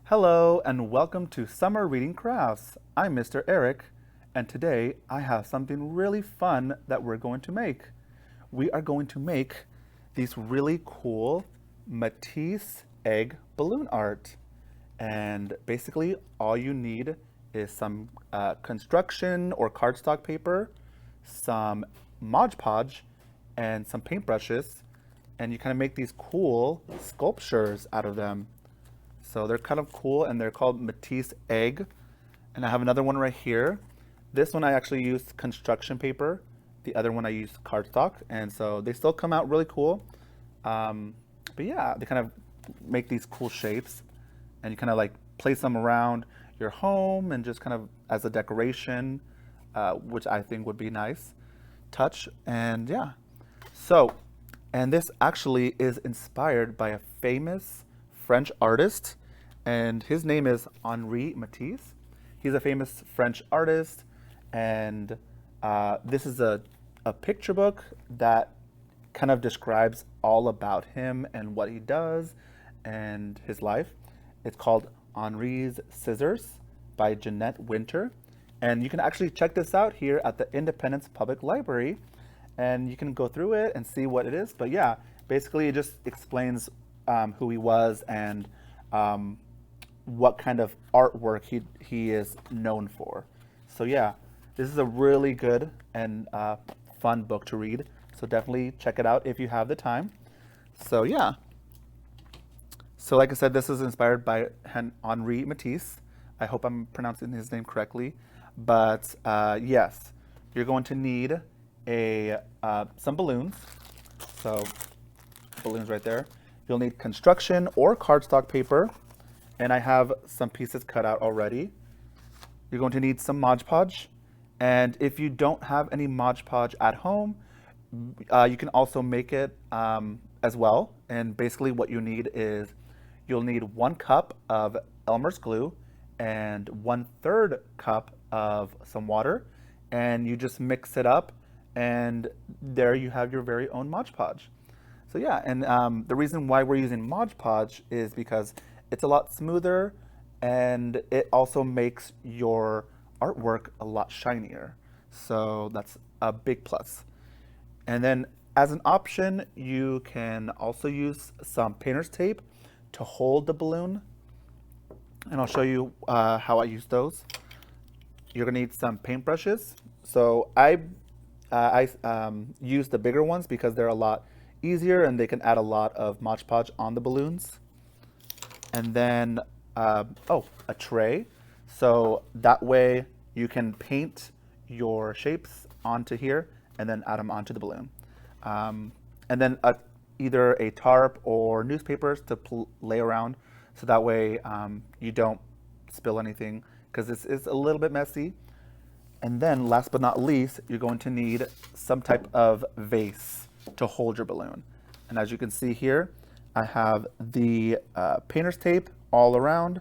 Hello and welcome to Summer Reading Crafts. I'm Mr. Eric, and today I have something really fun that we're going to make. We are going to make these really cool Matisse egg balloon art. And basically all you need is some construction or cardstock paper, some Mod Podge, and some paintbrushes, and you kind of make these cool sculptures out of them. So they're kind of cool and they're called Matisse egg. And I have another one right here. This one I actually used construction paper. The other one I used cardstock. And so they still come out really cool. But yeah, they kind of make these cool shapes and you kind of like place them around your home and just kind of as a decoration, which I think would be nice touch. And yeah, so, and this actually is inspired by a famous French artist, and his name is Henri Matisse. He's a famous French artist, and this is a picture book that kind of describes all about him and what he does and his life. It's called Henri's Scissors by Jeanette Winter. And you can actually check this out here at the Independence Public Library and you can go through it and see what it is. But yeah, basically it just explains who he was and what kind of artwork he is known for. So yeah, this is a really good and fun book to read. So definitely check it out if you have the time. So yeah. So like I said, this is inspired by Henri Matisse. I hope I'm pronouncing his name correctly. But yes, you're going to need some balloons. So balloons right there. You'll need construction or cardstock paper. And I have some pieces cut out already. You're going to need some Mod Podge. And if you don't have any Mod Podge at home, you can also make it as well. And basically what you need is you'll need 1 cup of Elmer's glue and 1/3 cup of some water. And you just mix it up and there you have your very own Mod Podge. So yeah, and the reason why we're using Mod Podge is because it's a lot smoother and it also makes your artwork a lot shinier. So that's a big plus. And then as an option, you can also use some painter's tape to hold the balloon. And I'll show you how I use those. You're gonna need some paintbrushes. So I use the bigger ones because they're a lot easier and they can add a lot of Mod Podge on the balloons. And then, a tray. So that way you can paint your shapes onto here and then add them onto the balloon. And then either a tarp or newspapers to lay around so that way you don't spill anything because this is a little bit messy. And then last but not least, you're going to need some type of vase to hold your balloon. And as you can see here, I have the painter's tape all around.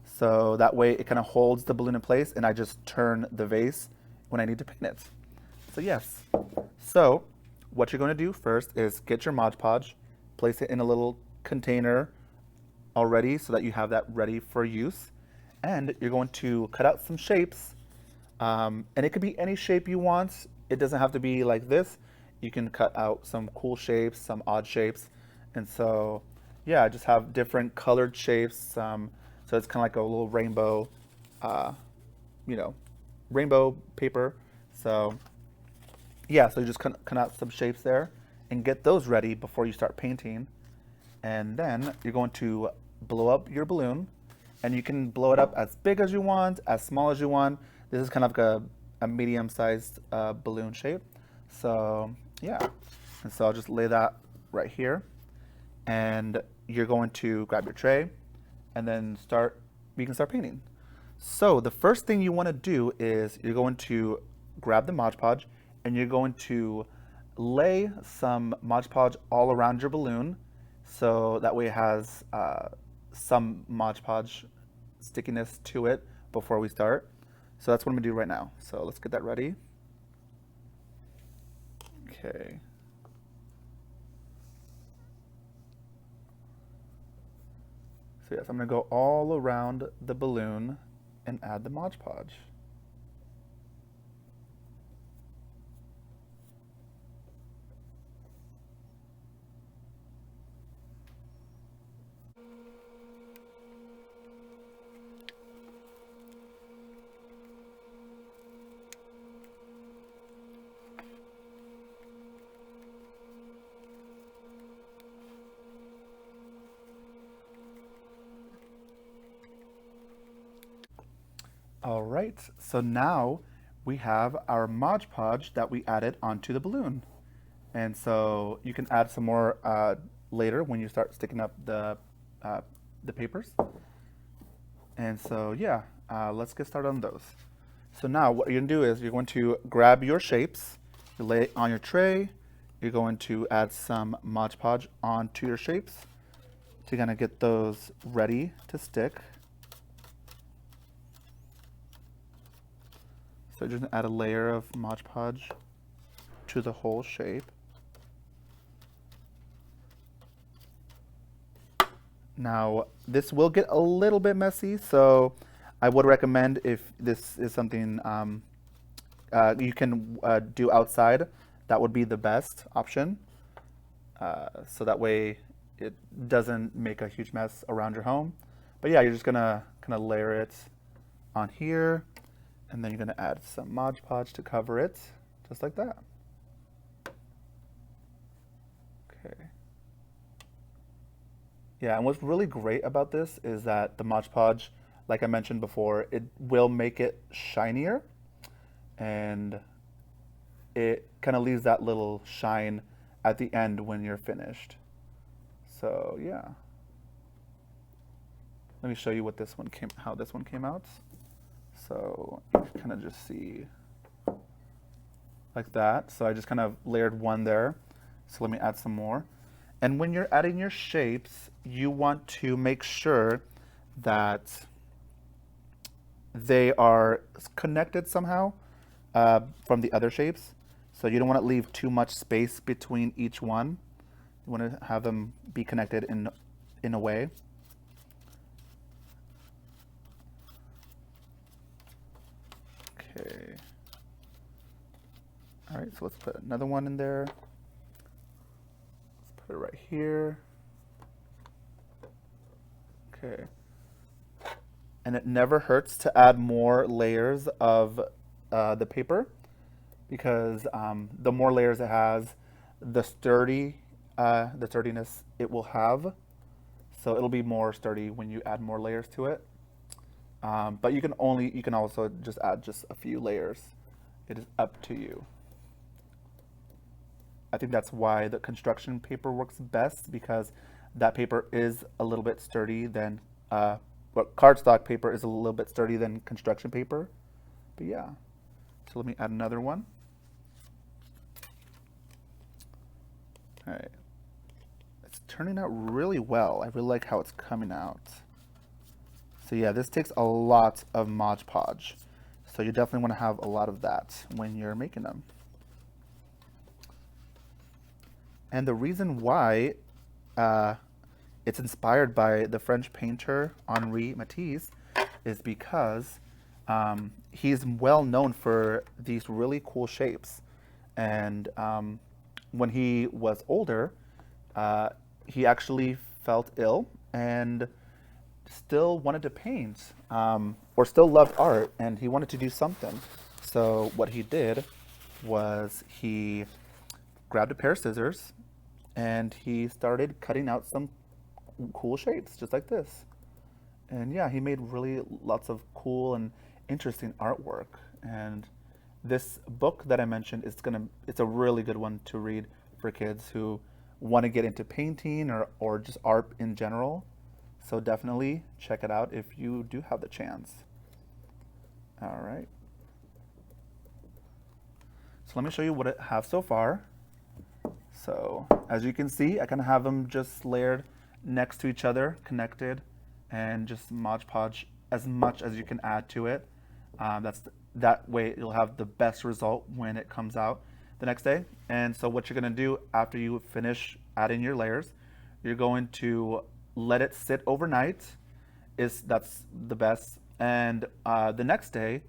So that way it kind of holds the balloon in place and I just turn the vase when I need to paint it. So yes. So what you're going to do first is get your Mod Podge, place it in a little container already so that you have that ready for use. And you're going to cut out some shapes. And it could be any shape you want. It doesn't have to be like this. You can cut out some cool shapes, some odd shapes. And so, yeah, just have different colored shapes. So it's kind of like a little rainbow, rainbow paper. So yeah, so you just cut out some shapes there and get those ready before you start painting. And then you're going to blow up your balloon and you can blow it up as big as you want, as small as you want. This is kind of like a medium-sized balloon shape. So yeah, and so I'll just lay that right here. And you're going to grab your tray and then we can start painting. So the first thing you want to do is you're going to grab the Mod Podge and you're going to lay some Mod Podge all around your balloon. So that way it has some Mod Podge stickiness to it before we start. So that's what I'm gonna do right now. So let's get that ready. Okay. So yes, I'm gonna go all around the balloon and add the Mod Podge. All right, so now we have our Mod Podge that we added onto the balloon. And so you can add some more later when you start sticking up the papers. And so yeah, let's get started on those. So now what you're gonna do is you're going to grab your shapes, you lay it on your tray, you're going to add some Mod Podge onto your shapes to kind of get those ready to stick. So you're just gonna add a layer of Mod Podge to the whole shape. Now, this will get a little bit messy, so I would recommend, if this is something you can do outside, that would be the best option. So that way it doesn't make a huge mess around your home. But yeah, you're just gonna kind of layer it on here, and then you're gonna add some Mod Podge to cover it, just like that. Okay. Yeah, and what's really great about this is that the Mod Podge, like I mentioned before, it will make it shinier, and it kind of leaves that little shine at the end when you're finished. So yeah. Let me show you what this one how this one came out. So you can kind of just see like that. So I just kind of layered one there. So let me add some more. And when you're adding your shapes, you want to make sure that they are connected somehow from the other shapes. So you don't want to leave too much space between each one. You want to have them be connected in a way. Okay. All right, so let's put another one in there. Let's put it right here. Okay. And it never hurts to add more layers of the paper, because the more layers it has, the sturdiness it will have. So it'll be more sturdy when you add more layers to it. But you can also just add just a few layers. It is up to you. I think that's why the construction paper works best, because that paper is a little bit sturdy than, cardstock paper is a little bit sturdy than construction paper. But yeah, so let me add another one. All right, it's turning out really well. I really like how it's coming out. So yeah, this takes a lot of Mod Podge. So you definitely want to have a lot of that when you're making them. And the reason why it's inspired by the French painter Henri Matisse is because he's well known for these really cool shapes. And when he was older, he actually felt ill and still wanted to paint, or still loved art, and he wanted to do something. So what he did was he grabbed a pair of scissors and he started cutting out some cool shapes just like this. And yeah, he made really lots of cool and interesting artwork. And this book that I mentioned it's a really good one to read for kids who want to get into painting or just art in general. So definitely check it out if you do have the chance. All right. So let me show you what I have so far. So as you can see, I kind of have them just layered next to each other, connected, and just Mod Podge as much as you can add to it. That way you'll have the best result when it comes out the next day. And so what you're going to do after you finish adding your layers, you're going to let it sit overnight, that's the best. And the next day,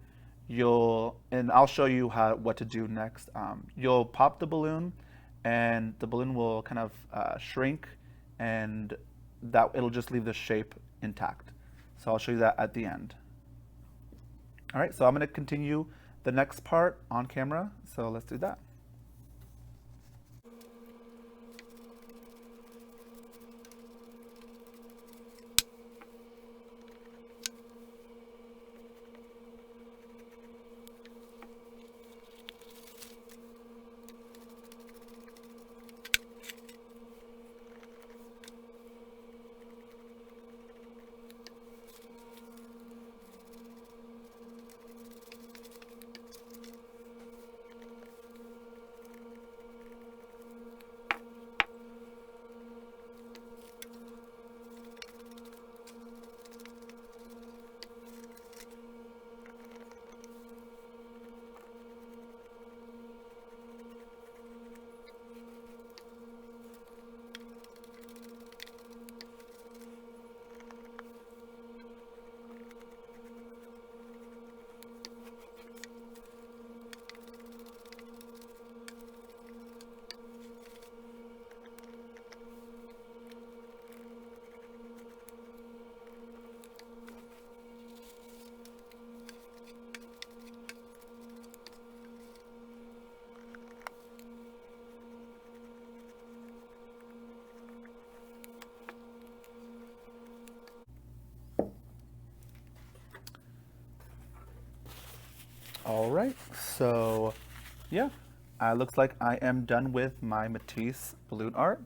and I'll show you what to do next. You'll pop the balloon, and the balloon will kind of shrink, and that it'll just leave the shape intact. So I'll show you that at the end. All right, so I'm going to continue the next part on camera. So let's do that. All right, so yeah, looks like I am done with my Matisse balloon art.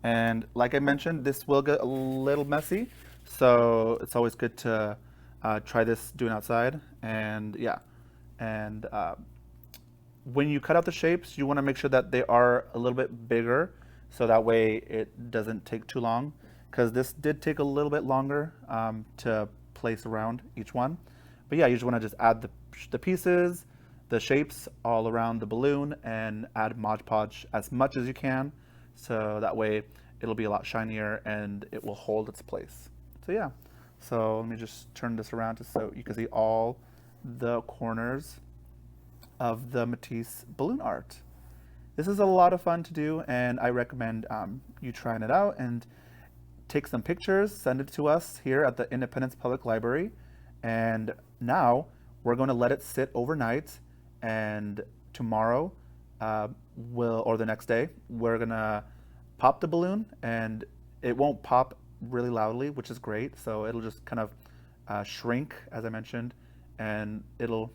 And like I mentioned, this will get a little messy, so it's always good to try this doing outside. And yeah, and when you cut out the shapes, you want to make sure that they are a little bit bigger, so that way it doesn't take too long, because this did take a little bit longer to place around each one. But yeah, you just want to just add the pieces, the shapes all around the balloon, and add Mod Podge as much as you can, so that way it'll be a lot shinier and it will hold its place. So yeah, so let me just turn this around so you can see all the corners of the Matisse balloon art. This is a lot of fun to do, and I recommend you trying it out and take some pictures, send it to us here at the Independence Public Library. And now we're going to let it sit overnight, and tomorrow or the next day, we're going to pop the balloon, and it won't pop really loudly, which is great. So it'll just kind of shrink, as I mentioned, and it'll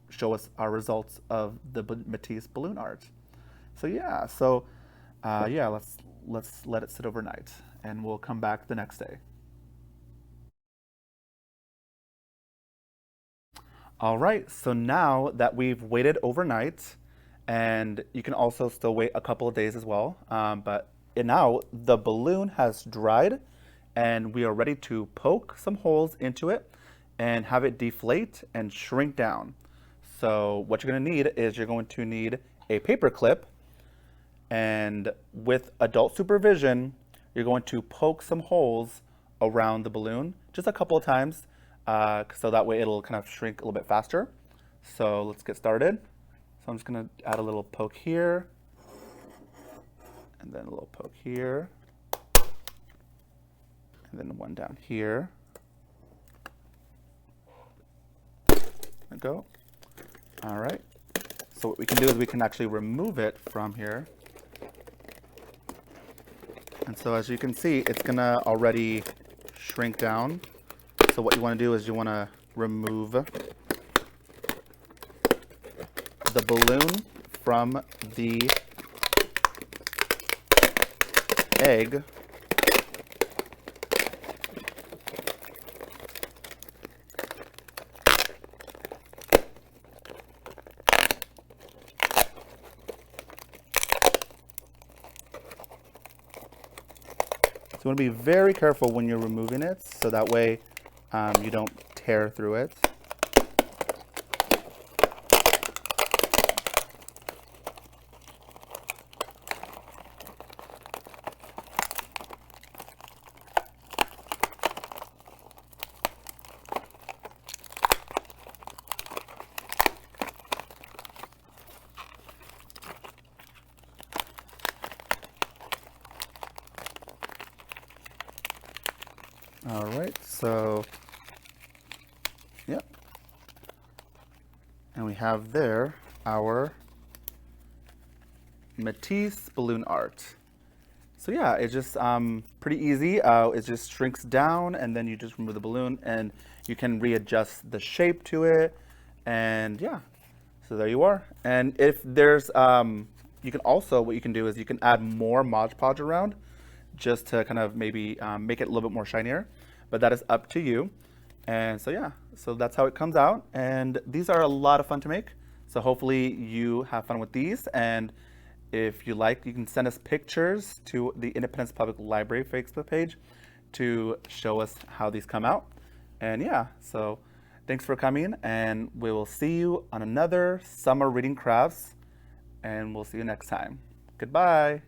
show us our results of the Matisse balloon art. So yeah, yeah, let's let it sit overnight, and we'll come back the next day. All right, so now that we've waited overnight, and you can also still wait a couple of days as well, but now the balloon has dried, and we are ready to poke some holes into it and have it deflate and shrink down. So what you're going to need is you're going to need a paper clip, and with adult supervision, you're going to poke some holes around the balloon just a couple of times, so that way it'll kind of shrink a little bit faster. So let's get started. So I'm just going to add a little poke here, and then a little poke here, and then one down here. There we go. All right. So what we can do is we can actually remove it from here. And so as you can see, it's going to already shrink down. So what you want to do is you want to remove the balloon from the egg. So you want to be very careful when you're removing it, so that way you don't tear through it. All right, so, yep. And we have there our Matisse balloon art. So yeah, it's just pretty easy. It just shrinks down and then you just remove the balloon and you can readjust the shape to it. And yeah, so there you are. And if there's, you can also, what you can do is you can add more Mod Podge around just to kind of maybe make it a little bit more shinier, but that is up to you. And so yeah, so that's how it comes out. And these are a lot of fun to make. So hopefully you have fun with these. And if you like, you can send us pictures to the Independence Public Library Facebook page to show us how these come out. And yeah, so thanks for coming, and we will see you on another Summer Reading Crafts, and we'll see you next time. Goodbye.